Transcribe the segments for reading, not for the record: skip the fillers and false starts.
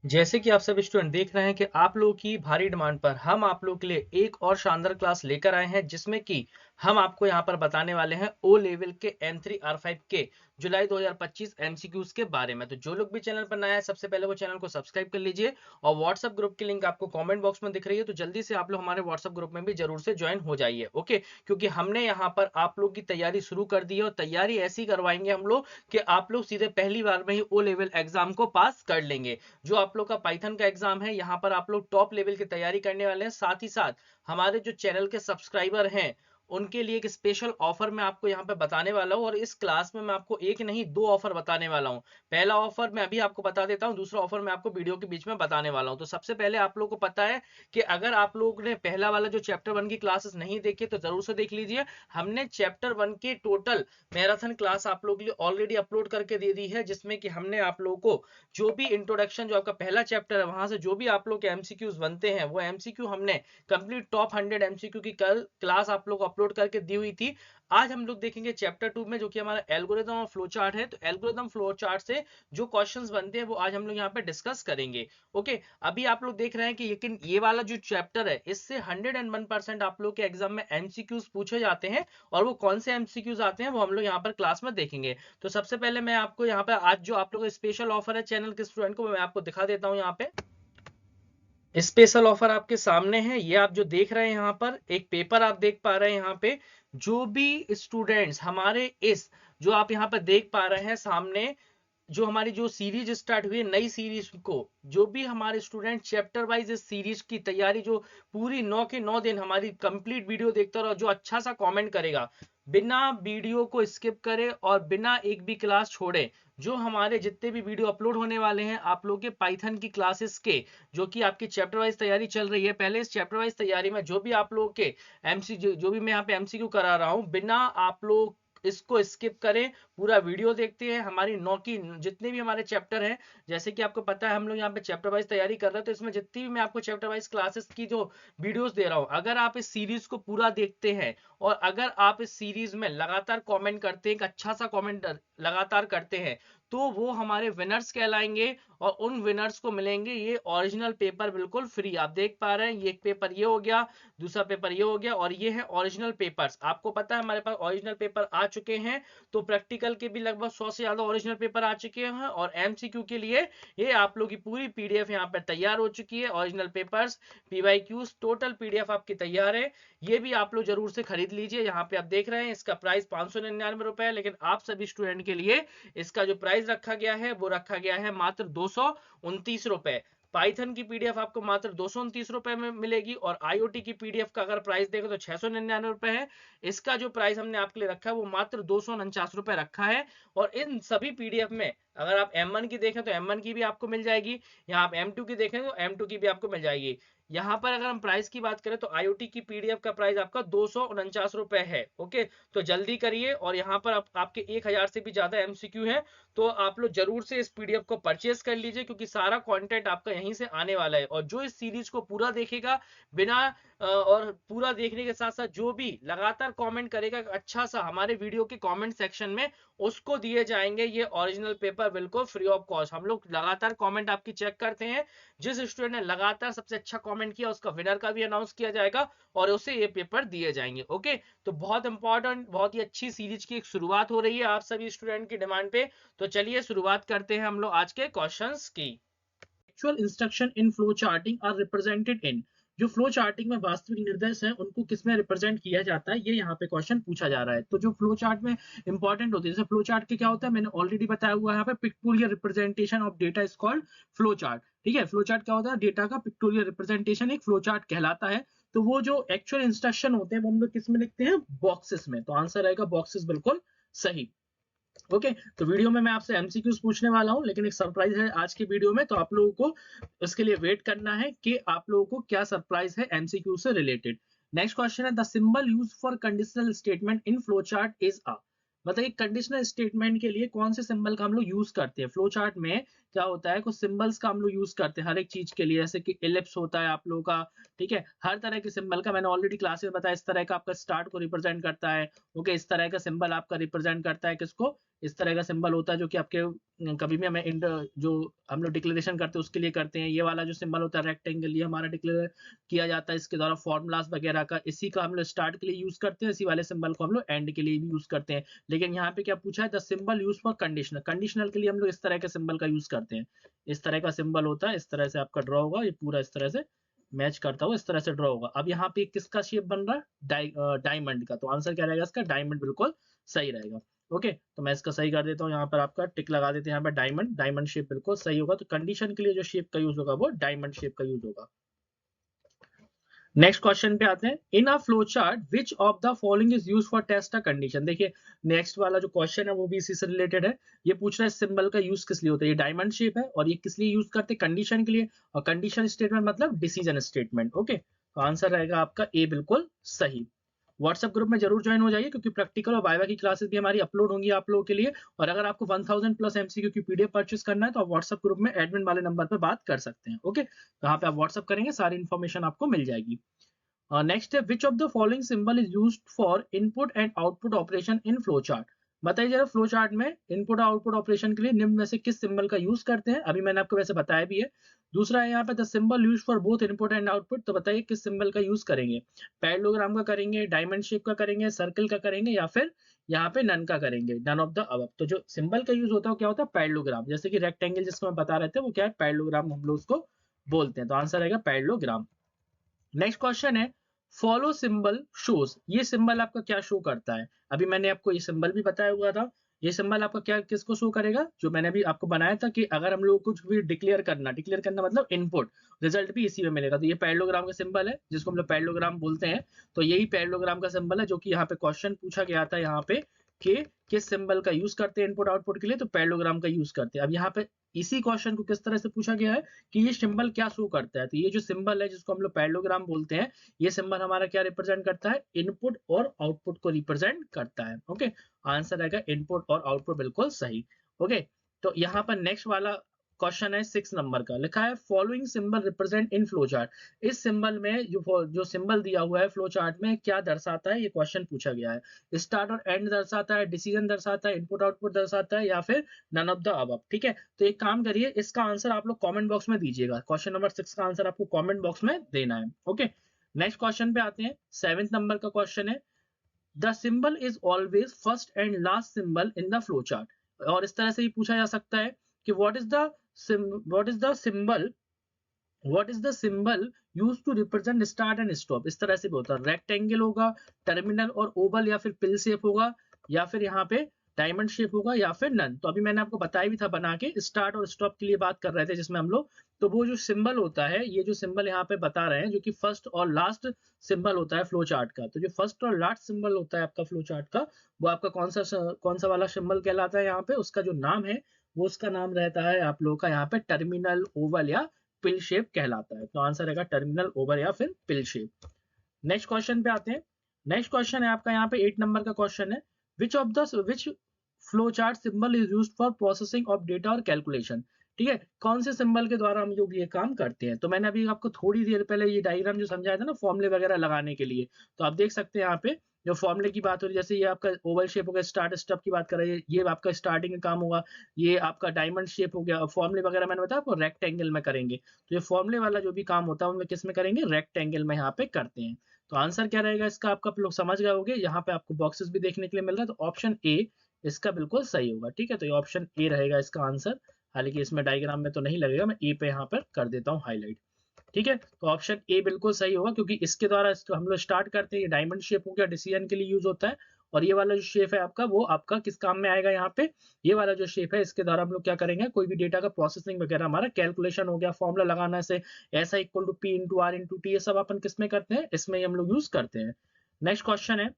जैसे कि आप सभी स्टूडेंट देख रहे हैं कि आप लोगों की भारी डिमांड पर हम आप लोगों के लिए एक और शानदार क्लास लेकर आए हैं, जिसमें कि हम आपको यहां पर बताने वाले हैं ओ लेवल के M3 R5 के जुलाई 2025 एमसीक्यूज के बारे में। तो जो लोग भी चैनल पर नया है, सबसे पहले वो चैनल को सब्सक्राइब कर लीजिए और व्हाट्सएप ग्रुप की लिंक आपको कमेंट बॉक्स में दिख रही है, तो जल्दी से आप लोग हमारे व्हाट्सएप ग्रुप में भी जरूर से ज्वाइन हो जाइए। ओके, क्योंकि हमने यहाँ पर आप लोग की तैयारी शुरू कर दी है और तैयारी ऐसी करवाएंगे हम लोग कि आप लोग सीधे पहली बार में ही ओ लेवल एग्जाम को पास कर लेंगे। जो आप लोग का पाइथन का एग्जाम है, यहाँ पर आप लोग टॉप लेवल की तैयारी करने वाले हैं। साथ ही साथ हमारे जो चैनल के सब्सक्राइबर हैं, उनके लिए एक स्पेशल ऑफर मैं आपको यहाँ पे बताने वाला हूँ और इस क्लास में मैं आपको एक नहीं दो ऑफर बताने वाला हूँ। पहला ऑफर मैं अभी आपको बता देता हूँ, दूसरा ऑफर मैं आपको वीडियो के बीच में बताने वाला हूँ। तो सबसे पहले आप लोगों को पता है कि अगर आप लोग ने पहला वाला जो चैप्टर 1 की क्लासेस नहीं देखी तो जरूर से देख लीजिए। हमने चैप्टर 1 के टोटल मैराथन क्लास आप लोगों के लिए ऑलरेडी अपलोड करके दे दी है, जिसमें कि हमने आप लोगों को जो भी इंट्रोडक्शन, जो आपका पहला चैप्टर है, वहां से जो भी आप लोग के एमसीक्यूज बनते हैं, वो एमसीक्यू हमने कंप्लीट टॉप 100 एमसीक्यू की कल क्लास आप लोग को अपलोड करके दी हुई थी। आज हम लोग देखेंगे चैप्टर 2 में, जो कि हमारा एल्गोरिथम और फ्लो चार्ट है। तो एल्गोरिथम फ्लो चार्ट से जो क्वेश्चंस बनते हैं वो आज हम लोग यहाँ पे डिस्कस करेंगे। ओके, अभी आप लोग देख रहे हैं कि लेकिन ये वाला जो चैप्टर है, इससे 101% आप लोग के एग्जाम में एमसीक्यूज पूछे जाते हैं और वो कौन से एमसीक्यूज आते हैं वो हम लोग यहाँ पर क्लास में देखेंगे। तो सबसे पहले मैं आपको यहाँ पे आज जो आप लोगों का स्पेशल ऑफर है चैनल के स्टूडेंट को, मैं आपको दिखा देता हूँ। यहाँ पे स्पेशल ऑफर आपके सामने है, ये आप जो देख रहे हैं यहाँ पर एक पेपर आप देख पा रहे हैं। यहाँ पे जो भी स्टूडेंट्स हमारे इस जो आप यहाँ पर देख पा रहे हैं सामने, जो हमारी जो सीरीज स्टार्ट हुई है नई सीरीज को, जो भी हमारे स्टूडेंट चैप्टर वाइज इस सीरीज की तैयारी, जो पूरी 9 के 9 दिन हमारी कंप्लीट वीडियो देखता रहो, जो अच्छा सा कमेंट करेगा बिना वीडियो को स्किप करे और बिना एक भी क्लास छोड़े, जो हमारे जितने भी वीडियो अपलोड होने वाले हैं आप लोग के पाइथन की क्लासेस के, जो कि आपकी चैप्टर वाइज तैयारी चल रही है, पहले इस चैप्टर वाइज तैयारी में जो भी आप लोग के एमसी जो भी मैं यहाँ पे एमसीक्यू करा रहा हूँ, बिना आप लोग इसको स्किप करें पूरा वीडियो देखते हैं। हमारी 9 की जितने भी हमारे चैप्टर हैं, जैसे कि आपको पता है हम लोग यहाँ पे चैप्टर वाइज तैयारी कर रहे हैं, तो इसमें जितनी भी मैं आपको चैप्टर वाइज क्लासेस की जो वीडियोस दे रहा हूँ, अगर आप इस सीरीज को पूरा देखते हैं और अगर आप इस सीरीज में लगातार कमेंट करते हैं, एक अच्छा सा कमेंट लगातार करते हैं, तो वो हमारे विनर्स कहलाएंगे और उन विनर्स को मिलेंगे ये ओरिजिनल पेपर बिल्कुल फ्री। आप देख पा रहे हैं, ये एक पेपर ये हो गया, दूसरा पेपर ये हो गया और ये है ओरिजिनल पेपर्स। आपको पता है हमारे पास ओरिजिनल पेपर आ चुके हैं, तो प्रैक्टिकल के भी लगभग 100 से ज्यादा ओरिजिनल पेपर आ चुके हैं और एमसीक्यू के लिए ये आप लोग की पूरी पीडीएफ यहाँ पर तैयार हो चुकी है। Original papers, PYQs, total PDF आपकी तैयार है। ये भी आप लोग जरूर से खरीद लीजिए। यहाँ पे आप देख रहे हैं इसका प्राइस 599 है, लेकिन आप सभी स्टूडेंट के लिए इसका जो प्राइस रखा गया है वो रखा गया है मात्र 229 रुपए। पाइथन की पीडीएफ आपको मात्र 229 रुपए में मिलेगी और आईओटी की पीडीएफ का अगर प्राइस देखें तो 699 रुपए है। इसका जो प्राइस हमने आपके लिए रखा है वो मात्र 249 रुपए रखा है। और इन सभी पीडीएफ में अगर आप M1 की देखें तो M1 की भी आपको मिल जाएगी, यहाँ आप M2 की देखें तो M2 की भी आपको मिल जाएगी। यहाँ पर अगर हम प्राइस की बात करें तो आईओटी की पीडीएफ का प्राइस आपका 249 रुपए है। ओके, तो जल्दी करिए और यहाँ पर आपके 1000 से भी ज्यादा एमसीक्यू है, तो आप लोग जरूर से इस पीडीएफ को परचेस कर लीजिए, क्योंकि सारा कंटेंट आपका यहीं से आने वाला है। और जो इस सीरीज को पूरा देखेगा बिना और पूरा देखने के साथ साथ जो भी लगातार कमेंट करेगा अच्छा सा हमारे वीडियो के कमेंट सेक्शन में, उसको दिए जाएंगे ये ओरिजिनल पेपर बिल्कुल फ्री ऑफ कॉस्ट। हम लोग लगातार कमेंट आपकी चेक करते हैं, जिस स्टूडेंट ने लगातार सबसे अच्छा कमेंट किया उसका विनर का भी अनाउंस किया जाएगा और उसे ये पेपर दिए जाएंगे। ओके, तो बहुत इंपॉर्टेंट, बहुत ही अच्छी सीरीज की एक शुरुआत हो रही है आप सभी स्टूडेंट की डिमांड पे। तो चलिए शुरुआत करते हैं हम लोग आज के क्वेश्चंस की। Actual instruction in flow charting are represented in, जो फ्लो चार्टिंग में वास्तविक निर्देश हैं उनको किसमें रिप्रेजेंट किया जाता है, ये यहाँ पे क्वेश्चन पूछा जा रहा है। तो जो फ्लो चार्ट में इंपॉर्टेंट होती है, जैसे फ्लो चार्ट के क्या होता है मैंने ऑलरेडी बताया हुआ है यहाँ पे, pictorial representation of data is called flow chart. ठीक है, फ्लो चार्ट क्या होता है, डेटा का पिक्टोरियल रिप्रेजेंटेशन एक फ्लो चार्ट कहलाता है। तो वो जो एक्चुअल इंस्ट्रक्शन होते हैं वो हम लोग किस में लिखते हैं, बॉक्सेस में। तो आंसर आएगा बॉक्सेस, बिल्कुल सही। ओके, तो वीडियो में मैं आपसे एमसीक्यूज पूछने वाला हूं, लेकिन एक सरप्राइज है आज की वीडियो में, तो आप लोगों को उसके लिए वेट करना है कि आप लोगों को क्या सरप्राइज है एमसीक्यू से रिलेटेड। नेक्स्ट क्वेश्चन है, the symbol use for conditional statement in flow chart is a. बताइए कंडीशनल स्टेटमेंट के लिए कौन से सिंबल का हम लोग यूज करते हैं फ्लो चार्ट में, क्या होता है, कुछ सिंबल्स का हम लोग यूज करते हैं हर एक चीज के लिए, जैसे कि इलिप्स होता है आप लोगों का, ठीक है, हर तरह के सिंबल का मैंने ऑलरेडी क्लास में बताया, इस तरह का आपका स्टार्ट को रिप्रेजेंट करता है। ओके, इस तरह का सिंबल आपका रिप्रेजेंट करता है किसको, इस तरह का सिंबल होता है जो कि आपके कभी भी हमें जो हम लोग डिक्लेरेशन करते हैं उसके लिए करते हैं। ये वाला जो सिंबल होता है रेक्टेंगल, ये हमारा डिक्लेयर किया जाता है इसके द्वारा फॉर्मूलाज वगैरह का, इसी का हम लोग स्टार्ट के लिए यूज करते हैं, इसी वाले सिंबल को हम लोग एंड के लिए भी यूज करते हैं। लेकिन यहाँ पे क्या पूछा है, the symbol use for conditional, conditional के लिए हम लोग इस तरह के सिंबल का यूज करते हैं। इस तरह का सिंबल होता है, इस तरह से आपका ड्रॉ होगा, ये पूरा इस तरह से मैच करता हुआ इस तरह से ड्रॉ होगा। अब यहाँ पे किसका शेप बन रहा है, डायमंड का, तो आंसर क्या रहेगा इसका, डायमंड बिल्कुल सही रहेगा। ओके, तो मैं इसका सही कर देता हूँ, यहाँ पर आपका टिक लगा देते हैं, यहाँ पर डायमंड, डायमंड शेप बिल्कुल सही होगा। तो कंडीशन के लिए जो शेप का यूज होगा वो डायमंड शेप का यूज होगा। नेक्स्ट क्वेश्चन पे आते हैं, in a flow chart which of the following is used for test a condition. देखिए नेक्स्ट वाला जो क्वेश्चन है वो भी इसी से रिलेटेड है। ये पूछ रहा है सिंबल का यूज किस लिए होता है, ये डायमंड शेप है और ये किस लिए यूज करते हैं, कंडीशन के लिए, और कंडीशन स्टेटमेंट मतलब डिसीजन स्टेटमेंट। ओके, तो आंसर रहेगा आपका ए बिल्कुल सही। व्हाट्सएप ग्रुप में जरूर ज्वाइन हो जाइए, क्योंकि प्रैक्टिकल और वाइवा की क्लासेस भी हमारी अपलोड होंगी आप लोगों के लिए। और अगर आपको 1000 प्लस एमसीक्यू की पीडीएफ परचेस करना है तो आप व्हाट्सएप ग्रुप में एडमिन वाले नंबर पर बात कर सकते हैं। ओके, तो यहाँ पे आप व्हाट्सएप करेंगे, सारी इन्फॉर्मेशन आपको मिल जाएगी। नेक्स्ट है, विच of the following symbol is used for input and output operation in flow chart. बताइए जरा, फ्लो चार्ट में इनपुट और आउटपुट ऑपरेशन के लिए निम्न में से किस सिंबल का यूज करते हैं। अभी मैंने आपको वैसे बताया भी है। दूसरा है यहाँ पे, the symbol use for both input and output, तो बताइए किस सिंबल का यूज करेंगे, पैरेललोग्राम का करेंगे, डायमंड शेप का करेंगे, सर्कल का करेंगे, या फिर यहाँ पे नन का करेंगे, नन ऑफ द अबव। तो जो सिंबल का यूज होता है वो क्या होता है, पैरेललोग्राम, जैसे कि रेक्टेंगल जिसको हम बता रहे थे वो क्या है, पैरेललोग्राम हम लोग उसको बोलते हैं। तो आंसर रहेगा पैरेललोग्राम। नेक्स्ट क्वेश्चन है, फॉलो सिंबल शोज, ये सिंबल आपका क्या शो करता है। अभी मैंने आपको ये सिंबल भी बताया हुआ था। ये सिंबल आपका क्या किसको शो करेगा, जो मैंने अभी आपको बनाया था कि अगर हम लोग कुछ भी डिक्लेयर करना मतलब इनपुट, रिजल्ट भी इसी में मिलेगा। तो ये पैरेललोग्राम का सिंबल है जिसको हम लोग पैरेललोग्राम बोलते हैं। तो यही पैरेललोग्राम का सिंबल है जो कि यहाँ पे क्वेश्चन पूछा गया था यहाँ पे कि किस सिंबल का यूज करते हैं इनपुट आउटपुट के लिए, तो पैरेललोग्राम का यूज करते हैं। अब यहाँ पे इसी क्वेश्चन को किस तरह से पूछा गया है कि ये सिंबल क्या शो करता है। तो ये जो सिंबल है जिसको हम लोग पैरेललोग्राम बोलते हैं, ये सिंबल हमारा क्या रिप्रेजेंट करता है, इनपुट और आउटपुट को रिप्रेजेंट करता है। ओके, आंसर आएगा इनपुट और आउटपुट बिल्कुल सही। ओके, तो यहाँ पर नेक्स्ट वाला क्वेश्चन है 6 नंबर का, लिखा है following symbol represent in flow chart. इस सिंबल में जो सिंबल दिया हुआ है फ्लो चार्ट में क्या दर्शाता है, ये क्वेश्चन पूछा गया है। स्टार्ट और एंड दर्शाता है, डिसीजन दर्शाता है, इनपुट आउटपुट दर्शाता है, या फिर नन ऑफ द अबव। ठीक है, तो एक काम करिए, इसका आंसर आप लोग कमेंट बॉक्स में दीजिएगा। क्वेश्चन नंबर 6 का आंसर आपको कमेंट बॉक्स में देना है। ओके, नेक्स्ट क्वेश्चन पे आते हैं। 7 नंबर का क्वेश्चन है, the symbol is always first and last symbol in the flow chart. और इस तरह से ही पूछा जा सकता है कि what is the symbol what is the symbol use to represent start and stop. इस तरह से भी होता है, रेक्टेंगल होगा, टर्मिनल और ओवल, या फिर पिल शेप होगा, या फिर यहाँ पे डायमंड शेप होगा, या फिर नन। तो अभी मैंने आपको बताया भी था बना के, स्टार्ट और स्टॉप के लिए बात कर रहे थे जिसमें हम लोग, तो वो जो सिंबल होता है, ये जो सिंबल यहाँ पे बता रहे हैं जो कि फर्स्ट और लास्ट सिंबल होता है फ्लो चार्ट का, तो जो फर्स्ट और लास्ट सिंबल होता है आपका फ्लो चार्ट का, वो आपका कौन सा वाला सिंबल कहलाता है यहाँ पे, उसका जो नाम है वो उसका नाम रहता है आप लोगों का यहाँ पे टर्मिनल, ओवल या पिल शेप कहलाता है। तो आंसर रहेगा टर्मिनल, ओवल या फिर पिल शेप। नेक्स्ट क्वेश्चन पे आते हैं। नेक्स्ट क्वेश्चन है आपका यहाँ पे 8 नंबर का क्वेश्चन है, विच flow chart symbol is used for processing of data और कैलकुलेशन। ठीक है, कौन से सिंबल के द्वारा हम लोग ये काम करते हैं। तो मैंने अभी आपको थोड़ी देर पहले ये डायग्राम जो समझाया था ना फॉर्मूले वगैरह लगाने के लिए, तो आप देख सकते हैं यहाँ पे जो फॉर्मूले की बात हो रही है, जैसे ये आपका ओवल शेप हो गया, स्टार्ट स्टॉप की बात कर रहे हैं, ये आपका स्टार्टिंग का काम होगा, ये आपका डायमंड शेप हो गया। फॉर्मूले वगैरह मैंने बताया आपको रेक्टेंगल में करेंगे, तो ये फॉर्मूले वाला जो भी काम होता है उनमें किस में करेंगे, रेक्टेंगल में यहाँ पे करते हैं। तो आंसर क्या रहेगा इसका, आपका लोग समझ गए होंगे, यहाँ पे आपको बॉक्सेस भी देखने के लिए मिल रहा है, तो ऑप्शन ए इसका बिल्कुल सही होगा। ठीक है, तो ये ऑप्शन ए रहेगा इसका आंसर। हालांकि इसमें डायग्राम में तो नहीं लगेगा, मैं ए पे यहाँ पर कर देता हूँ हाईलाइट। ठीक है, तो ऑप्शन ए बिल्कुल सही होगा, क्योंकि इसके द्वारा इसको हम लोग स्टार्ट करते हैं। ये डायमंड शेप हो गया, डिसीजन के लिए यूज होता है। और ये वाला जो शेप है आपका, वो आपका किस काम में आएगा यहाँ पे, ये वाला जो शेप है इसके द्वारा हम लोग क्या करेंगे, कोई भी डेटा का प्रोसेसिंग वगैरह, हमारा कैलकुलेशन हो गया, फॉर्मूला लगाना से ऐसा equal to P into R into T, ये सब अपन किस में करते हैं, इसमें हम लोग यूज करते हैं। नेक्स्ट क्वेश्चन है,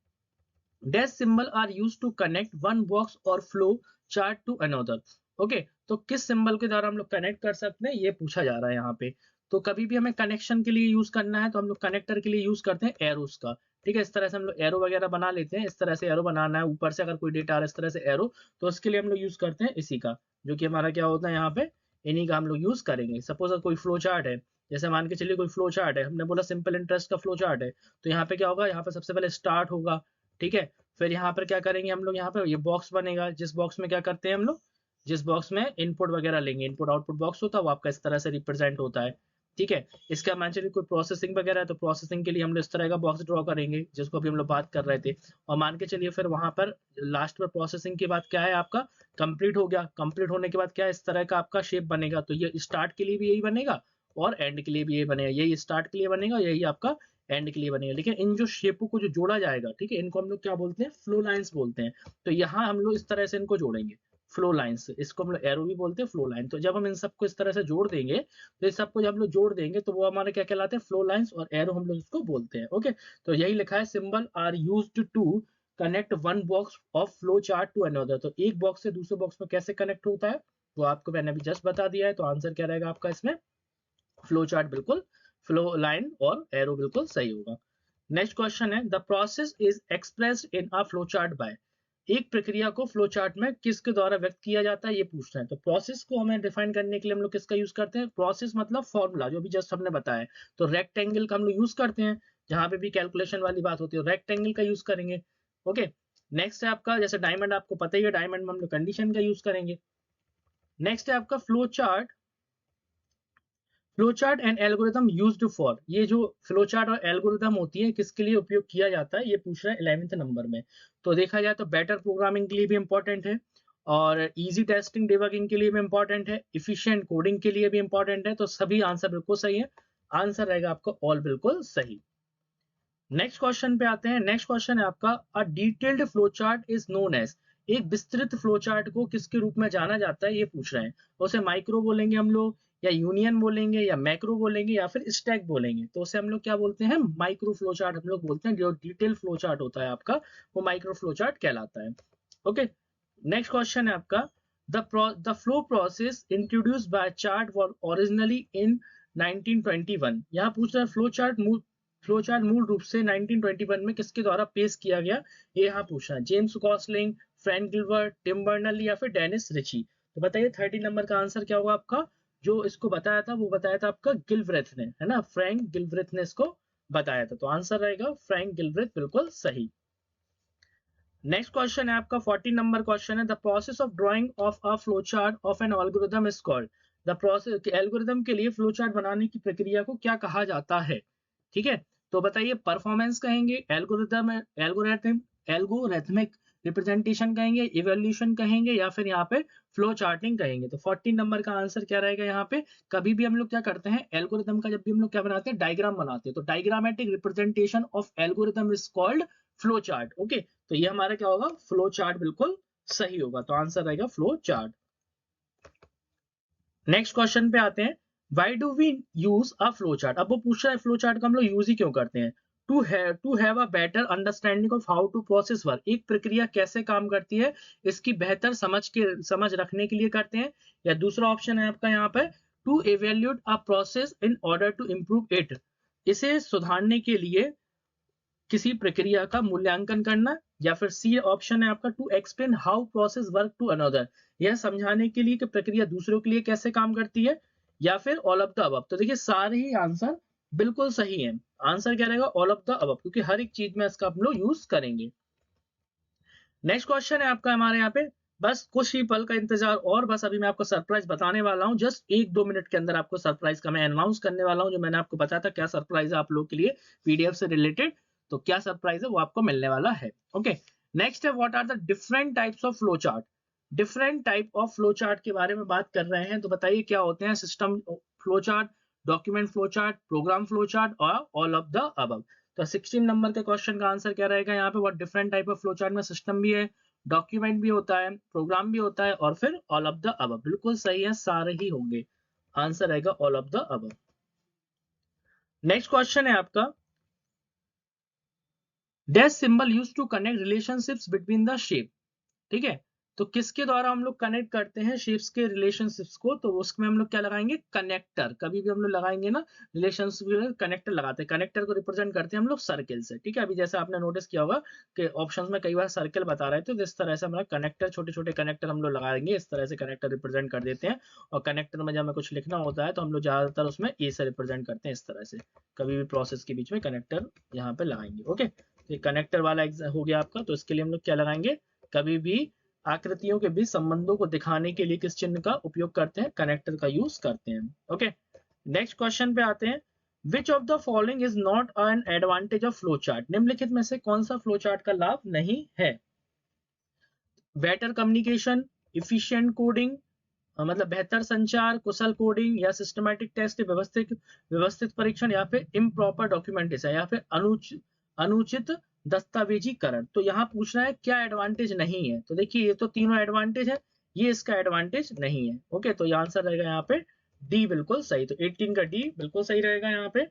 dash symbol are use to connect one box और flow chart to another. Okay, तो किस सिंबल के द्वारा हम लोग कनेक्ट कर सकते हैं, ये पूछा जा रहा है यहाँ पे। तो कभी भी हमें कनेक्शन के लिए यूज करना है तो हम लोग कनेक्टर के लिए यूज करते हैं एरोस का। ठीक है, इस तरह से हम लोग एरो वगैरह बना लेते हैं, इस तरह से एरो बनाना है ऊपर से, अगर कोई डेटा आ रहा है इस तरह से एरो, तो उसके लिए हम लोग यूज करते हैं इसी का, जो कि हमारा क्या होता है यहाँ पे इन्हीं का हम लोग यूज करेंगे। सपोज कोई फ्लो चार्ट है, जैसे मान के चलिए कोई फ्लो चार्ट है, हमने बोला सिंपल इंटरेस्ट का फ्लो चार्ट है, तो यहाँ पे क्या होगा, यहाँ पे सबसे पहले स्टार्ट होगा, ठीक है। फिर यहाँ पर क्या करेंगे हम लोग, यहाँ पे ये बॉक्स बनेगा, जिस बॉक्स में क्या करते हैं हम लोग, जिस बॉक्स में इनपुट वगैरह लेंगे, इनपुट आउटपुट बॉक्स होता है, वो आपका इस तरह से रिप्रेजेंट होता है, ठीक है। इसका मान चलिए कोई प्रोसेसिंग वगैरह है, तो प्रोसेसिंग के लिए हम लोग इस तरह का बॉक्स ड्रॉ करेंगे, जिसको अभी हम लोग बात कर रहे थे। और मान के चलिए फिर वहां पर लास्ट में प्रोसेसिंग के बाद क्या है आपका, कंप्लीट हो गया। कंप्लीट होने के बाद क्या इस तरह का आपका शेप बनेगा, तो ये स्टार्ट के लिए भी यही बनेगा और एंड के लिए भी यही बनेगा, यही स्टार्ट के लिए बनेगा, यही आपका एंड के लिए बनेगा। लेकिन इन जो शेपों को जो जोड़ा जाएगा, ठीक है, इनको हम लोग क्या बोलते हैं, फ्लो लाइंस बोलते हैं। तो यहाँ हम लोग इस तरह से इनको जोड़ेंगे, फ्लो लाइंस, इसको हम लोग एरो भी बोलते हैं, फ्लो लाइन। तो जब हम इन सबको इस तरह से जोड़ देंगे, तो इस सबको जब हम लोग जोड़ देंगे तो वो हमारे क्या कहलाते हैं, फ्लो लाइंस, और एरो हम लोग इसको बोलते हैं। ओके, तो यही लिखा है, symbol are used to connect one box of flow chart to another. तो एक बॉक्स से दूसरे बॉक्स में कैसे कनेक्ट होता है वो आपको मैंने अभी जस्ट बता दिया है। तो आंसर क्या रहेगा आपका इसमें, फ्लो चार्ट बिल्कुल, फ्लो लाइन और एरो बिल्कुल सही होगा। नेक्स्ट क्वेश्चन है, the process is expressed in a flow chart by. एक प्रक्रिया को फ्लो चार्ट में किसके द्वारा व्यक्त किया जाता है, ये पूछ रहे हैं। तो प्रोसेस को हमें डिफाइन करने के लिए हम लोग किसका यूज करते हैं, प्रोसेस मतलब फॉर्मूला, जो भी जस्ट हमने बताया। तो रेक्टेंगल का हम लोग यूज करते हैं, जहां पे भी कैलकुलेशन वाली बात होती है, रेक्टेंगल का यूज करेंगे। ओके, नेक्स्ट है आपका, जैसे डायमंड आपको पता ही है, डायमंड में हम लोग कंडीशन का यूज करेंगे। नेक्स्ट है आपका flow chart, flow chart and algorithm used for. ये जो फ्लो चार्ट और एल्गोरिथम होती है किसके लिए उपयोग किया जाता है, ये पूछ रहा है 11th नंबर में। तो देखा जाए तो बेटर प्रोग्रामिंग के लिए भी इंपॉर्टेंट है, और इजी टेस्टिंग डिबगिंग के लिए भी इंपॉर्टेंट है, इफिशिएंट कोडिंग के लिए भी इंपॉर्टेंट है। तो सभी आंसर बिल्कुल सही है, आंसर रहेगा आपका ऑल बिल्कुल सही। नेक्स्ट क्वेश्चन पे आते हैं। नेक्स्ट क्वेश्चन है आपका, a detailed flow chart is known as. एक विस्तृत फ्लो चार्ट को किसके रूप में जाना जाता है, ये पूछ रहे हैं। उसे माइक्रो बोलेंगे हम लोग, या यूनियन बोलेंगे, या मैक्रो बोलेंगे, या फिर स्टैक बोलेंगे। तो उसे हम लोग क्या बोलते हैं, माइक्रो फ्लो चार्ट हम लोग बोलते हैं। जो डिटेल फ्लो चार्ट होता है आपका, वो माइक्रो फ्लो चार्ट कहलाता है। ओके, नेक्स्ट क्वेश्चन है आपका, the flow process introduced by chart were originally in 1921। यहाँ पूछ रहा है फ्लो चार्ट मूल रूप से 1921 में किसके द्वारा पेश किया गया, ये यहाँ पूछना है। James Gosling, Frank Gilbert, Tim Berners-Lee, या फिर डेनिस रिची। तो बताइए 30 नंबर का आंसर क्या होगा आपका। जो इसको बताया था वो बताया था आपका गिलब्रेथ ने, है ना, फ्रैंक गिलब्रेथ ने इसको बताया था। तो आंसर रहेगा फ्रैंक गिलब्रेथ, बिल्कुल सही। नेक्स्ट क्वेश्चन है आपका 40 नंबर क्वेश्चन है, the process of drying of a flow chart of an algorithm is called. The process, algorithm के लिए फ्लो चार्ट बनाने की प्रक्रिया को क्या कहा जाता है, ठीक है। तो बताइए, परफॉर्मेंस कहेंगे, एल्गोरिथम, एल्गोरिथमिक रिप्रेजेंटेशन कहेंगे, इवोल्यूशन कहेंगे, या फिर यहाँ पे फ्लो चार्टिंग कहेंगे। तो 14 नंबर का आंसर क्या रहेगा यहाँ पे। कभी भी हम लोग क्या करते हैं, एल्गोरिथम का जब भी हम लोग क्या बनाते हैं, डायग्राम बनाते हैं, तो diagrammatic representation of algorithm is called flow chart. Okay, तो ये हमारा क्या होगा, फ्लो चार्ट बिल्कुल सही होगा। तो आंसर रहेगा फ्लो चार्ट। नेक्स्ट क्वेश्चन पे आते हैं, why do we use a flow chart. अब वो पूछ रहा है फ्लो चार्ट का हम लोग यूज ही क्यों करते हैं। To have a better understanding of how to process work. एक प्रक्रिया कैसे काम करती है, इसकी बेहतर समझ रखने के लिए करते हैं। या दूसरा ऑप्शन है आपका यहाँ पे, to evaluate a process in order to improve it. इसे सुधारने के लिए किसी प्रक्रिया का मूल्यांकन करना। या फिर सी ऑप्शन है आपका, to explain how process work to another. यह समझाने के लिए कि प्रक्रिया दूसरों के लिए कैसे काम करती है। या फिर ऑल ऑफ द अबव। तो देखिए सारे ही आंसर बिल्कुल सही है। आंसर क्या रहेगा, ऑल ऑफ द अबव, क्योंकि हर एक चीज में इसका हम लोग यूज करेंगे। नेक्स्ट क्वेश्चन है आपका हमारे यहाँ पे, बस कुछ ही पल का इंतजार और बस अभी मैं आपको सरप्राइज बताने वाला हूँ। जस्ट 1-2 मिनट के अंदर आपको सरप्राइज का मैं अनाउंस करने वाला हूँ। जो मैंने आपको बताया था क्या सरप्राइज है आप लोग के लिए पीडीएफ से रिलेटेड, तो क्या सरप्राइज है वो आपको मिलने वाला है। ओके, नेक्स्ट है, what are the different types of flow chart. Different type of flow chart के बारे में बात कर रहे हैं, तो बताइए क्या होते हैं। System flow chart, document flow chart, program flow chart, और ऑल ऑफ द अबव। तो 16 नंबर के क्वेश्चन का आंसर क्या रहेगा यहाँ पे, what different type of flow chart में सिस्टम भी है, डॉक्यूमेंट भी होता है, प्रोग्राम भी होता है, और फिर ऑल ऑफ द अबव। बिल्कुल सही है, सारे ही होंगे। आंसर रहेगा all of the above. Next question है आपका, dash symbol used to connect relationships between the shape, ठीक है। तो किसके द्वारा हम लोग कनेक्ट करते हैं शिप्स के रिलेशनशिप्स को, तो उसमें हम लोग क्या लगाएंगे, कनेक्टर। कभी भी हम लोग लगाएंगे ना रिलेशनशिप, कनेक्टर लगाते हैं। कनेक्टर को रिप्रेजेंट करते हैं हम लोग सर्किल से, ठीक है। अभी जैसे आपने नोटिस किया होगा कि ऑप्शंस में कई बार सर्किल बता रहे थे, तो इस तरह से हमारा कनेक्टर, छोटे छोटे कनेक्टर हम लोग लगाएंगे, इस तरह से कनेक्टर रिप्रेजेंट कर देते हैं। और कनेक्टर में जब हमें कुछ लिखना होता है तो हम लोग ज्यादातर उसमें ए से रिप्रेजेंट करते हैं, इस तरह से। कभी भी प्रोसेस के बीच में कनेक्टर यहाँ पे लगाएंगे, ओके। तो कनेक्टर वाला हो गया आपका। तो इसके लिए हम लोग क्या लगाएंगे, कभी भी आकृतियों के बीच संबंधों को दिखाने के लिए किस चिन्ह का उपयोग करते हैं, कनेक्टर का यूज करते हैं, ओके। नेक्स्ट क्वेश्चन पे आते हैं। विच of the following is not an advantage of flow chart, निम्नलिखित में से कौन सा फ्लो चार्ट का लाभ नहीं है। बेटर कम्युनिकेशन, इफिशिएंट कोडिंग, मतलब बेहतर संचार, कुशल कोडिंग, या सिस्टमैटिक टेस्ट, व्यवस्थित परीक्षण, या फिर इम्प्रॉपर डॉक्यूमेंटेशन, या फिर अनुचित दस्तावेजीकरण। तो यहाँ पूछ रहा है क्या एडवांटेज नहीं है। तो देखिए ये तो तीनों एडवांटेज है, ये इसका एडवांटेज नहीं है, ओके। तो ये आंसर रहेगा यहाँ पे डी, बिल्कुल सही। तो 18 का डी बिल्कुल सही रहेगा यहाँ पे।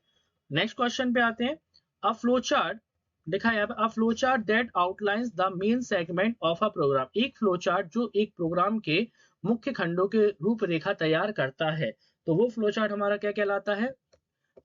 नेक्स्ट क्वेश्चन पे आते हैं। अ फ्लो चार्ट देखा यहाँ पे, a flow chart that outlines the main segment of a program, एक फ्लो चार्ट जो एक प्रोग्राम के मुख्य खंडों के रूपरेखा तैयार करता है, तो वो फ्लो चार्ट हमारा क्या कहलाता है,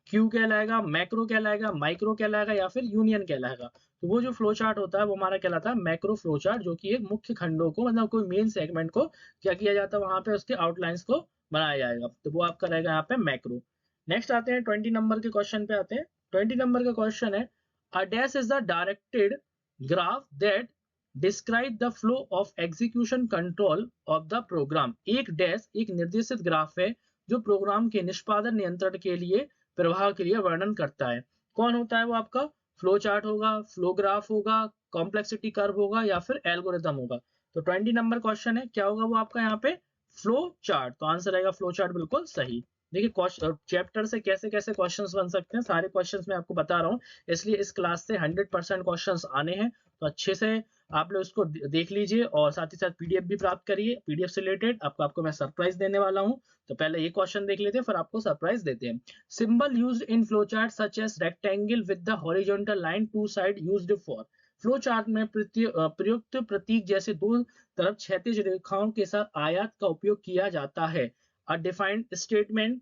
क्यू कहलाएगा, मैक्रो कहलाएगा, माइक्रो कहलाएगा, या फिर यूनियन कहलाएगा। तो वो जो फ्लो चार्ट होता है वो हमारा कहलाता है मैक्रो फ्लो चार्ट, जो कि एक मुख्य खंडों को, मतलब कोई मेन सेगमेंट को क्या किया जाता है, वहां पे उसके आउटलाइंस को बनाया जाएगा, तो वो आपका रहेगा यहाँ पे मैक्रो। नेक्स्ट आते हैं 20 नंबर के क्वेश्चन पे आते हैं। 20 नंबर का क्वेश्चन है, a dash is the directed graph that describe the flow of execution control of the program, एक डैश एक निर्देशित ग्राफ है जो प्रोग्राम के निष्पादन नियंत्रण के लिए, प्रवाह के लिए वर्णन करता है। कौन होता है वो आपका, फ्लो चार्ट होगा, फ्लो ग्राफ होगा, कॉम्प्लेक्सिटी कर्व होगा, या फिर एल्गोरिथम होगा। तो 20 नंबर क्वेश्चन है, क्या होगा वो आपका यहाँ पे, फ्लो चार्ट। तो आंसर रहेगा फ्लो चार्ट, बिल्कुल सही। देखिए चैप्टर से कैसे कैसे क्वेश्चंस बन सकते हैं, सारे क्वेश्चंस मैं आपको बता रहा हूँ, इसलिए इस क्लास से 100% क्वेश्चंस आने हैं। तो अच्छे से आप लोग इसको देख लीजिए, और साथ ही साथ पीडीएफ भी प्राप्त करिए। पीडीएफ से रिलेटेड आपको मैं सरप्राइज देने वाला हूँ। तो पहले ये क्वेश्चन देख लेते हैं, फिर आपको सरप्राइज देते हैं। Symbol used in flowchart such as rectangle with the horizontal line two side used for, flow chart में प्रयुक्त प्रतीक जैसे दो तरफ क्षैतिज रेखाओं के साथ आयत का उपयोग किया जाता है। A defined statement,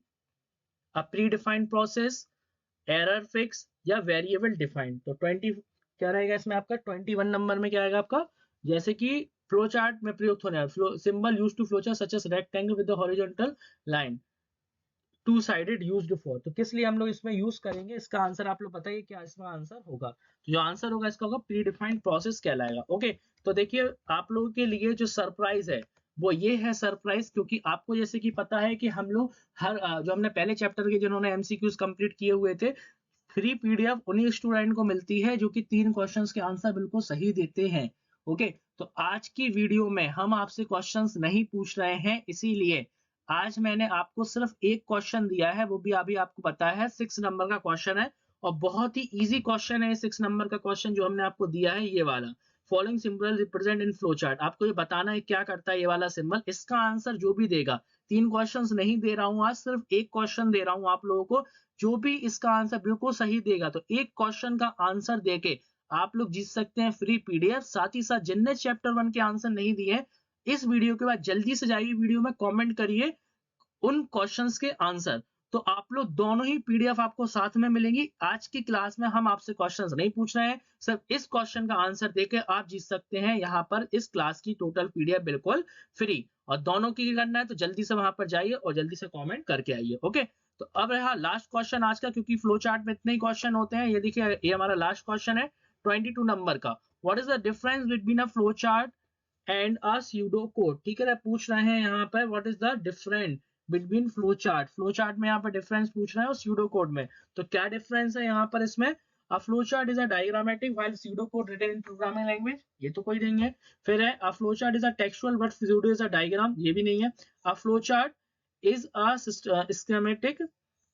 a pre defined process, error fix, या वेरिएबल डिफाइंड। तो 20 क्या रहेगा इसमें आपका, 21 नंबर में क्या आएगा आपका, जैसे कि फ्लो चार्ट में प्रयुक्त होने वाला flow symbol used to flow chart such as rectangle with the horizontal line two sided used for. तो किस लिए हम लोग इसमें यूज करेंगे, इसका आंसर आप लोग बताइए क्या इसका आंसर होगा। तो जो आंसर होगा इसका होगा प्री डिफाइंड प्रोसेस कहलाएगा, ओके। तो देखिए आप लोगों के लिए जो सरप्राइज है वो ये है सरप्राइज, क्योंकि आपको जैसे कि पता है कि हम लोग जो हमने पहले चैप्टर के जिन्होंने एमसीक्यूज कंप्लीट किए हुए थे, फ्री पीडीएफ उन्हीं स्टूडेंट को मिलती है जो कि 3 क्वेश्चंस के आंसर बिल्कुल सही देते हैं, ओके। तो आज की वीडियो में हम आपसे क्वेश्चंस नहीं पूछ रहे हैं, इसीलिए आज मैंने आपको सिर्फ एक क्वेश्चन दिया है, वो भी अभी आपको बताया है, 6 नंबर का क्वेश्चन है, और बहुत ही इजी क्वेश्चन है। 6 नंबर का क्वेश्चन जो हमने आपको दिया है ये वाला, following symbol represent in flow chart, आपको ये बताना है क्या करता है ये वाला सिंबल। इसका आंसर जो भी देगा, 3 क्वेश्चंस नहीं दे रहा हूं आज, सिर्फ एक क्वेश्चन दे रहा हूं आप लोगों को, जो भी इसका आंसर बिल्कुल सही देगा, तो एक क्वेश्चन का आंसर देके आप लोग जीत सकते हैं फ्री पीडीएफ। साथ ही साथ जिनने चैप्टर 1 के आंसर नहीं दिए, इस वीडियो के बाद जल्दी से जाइए वीडियो में कमेंट करिए उन क्वेश्चंस के आंसर, तो आप लोग दोनों ही पीडीएफ आपको साथ में मिलेंगी। आज की क्लास में हम आपसे क्वेश्चंस नहीं पूछ रहे हैं, सिर्फ इस क्वेश्चन का आंसर देके आप जीत सकते हैं यहाँ पर इस क्लास की टोटल पीडीएफ बिल्कुल फ्री। और दोनों की करना है तो जल्दी से वहां पर जाइए और जल्दी से कमेंट करके आइए, ओके। तो अब रहा लास्ट क्वेश्चन आज का, क्योंकि फ्लो चार्ट में इतने ही क्वेश्चन होते हैं। ये देखिए ये हमारा लास्ट क्वेश्चन है 22 नंबर का। What is the difference between a flow chart and a pseudo code, ठीक है। पूछ रहे हैं यहाँ पर what is the difference between flow chart में यहाँ पर डिफरेंस पूछ रहे हैं और स्यूडो कोड में। तो क्या डिफरेंस है यहाँ पर इसमें, a flowchart is a diagrammatic while pseudocode written in programming language, ये तो कोई नहीं है। फिर है a flowchart is a textual but pseudo is a diagram, ये भी नहीं है। a flowchart is a schematic,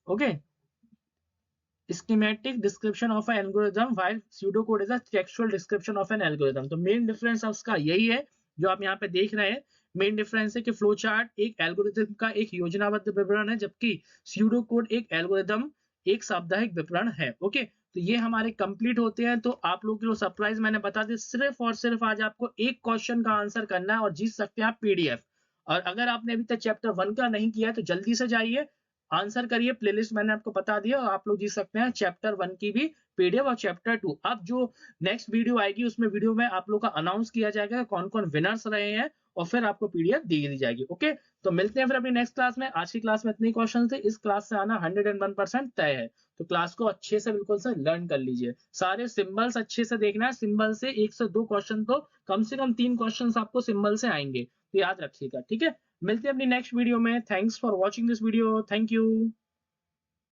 okay, schematic description of an algorithm while pseudocode is a textual description of an algorithm। तो मेन डिफरेंस उसका यही है जो आप यहाँ पे देख रहे हैं। मेन डिफरेंस है कि फ्लो चार्ट एक एल्गोरिथम का एक योजनाबद्ध विवरण है, जबकि स्यूडो कोड एक एल्गोरिथम एक साप्ताहिक विवरण है, ओके। तो ये हमारे कंप्लीट होते हैं। तो आप लोगों के लिए सरप्राइज मैंने बता दी, सिर्फ और सिर्फ आज आपको एक क्वेश्चन का आंसर करना है और जीत सकते हैं आप पीडीएफ। और अगर आपने अभी तक चैप्टर 1 का नहीं किया है तो जल्दी से जाइए, आंसर करिए, प्लेलिस्ट मैंने आपको बता दिया और आप लोग जीत सकते हैं चैप्टर 1 की भी पीडीएफ और चैप्टर 2। अब जो नेक्स्ट वीडियो आएगी उसमें वीडियो में आप लोग का अनाउंस किया जाएगा कौन-कौन विनर्स रहे हैं और फिर आपको पीडीएफ दे दी जाएगी। ओके, तो मिलते हैं फिर अपनी नेक्स्ट क्लास में। आज की क्लास में इतने क्वेश्चन थे, इस क्लास से आना 101% तय है। तो क्लास को अच्छे से बिल्कुल से लर्न कर लीजिए, सारे सिंबल्स अच्छे से देखना है, सिंबल से 1 से 2 क्वेश्चन तो कम से कम 3 क्वेश्चन आपको सिंबल से आएंगे, तो याद रखिएगा। ठीक है, मिलते हैं अपनी नेक्स्ट वीडियो में। Thanks for watching this video, thank you.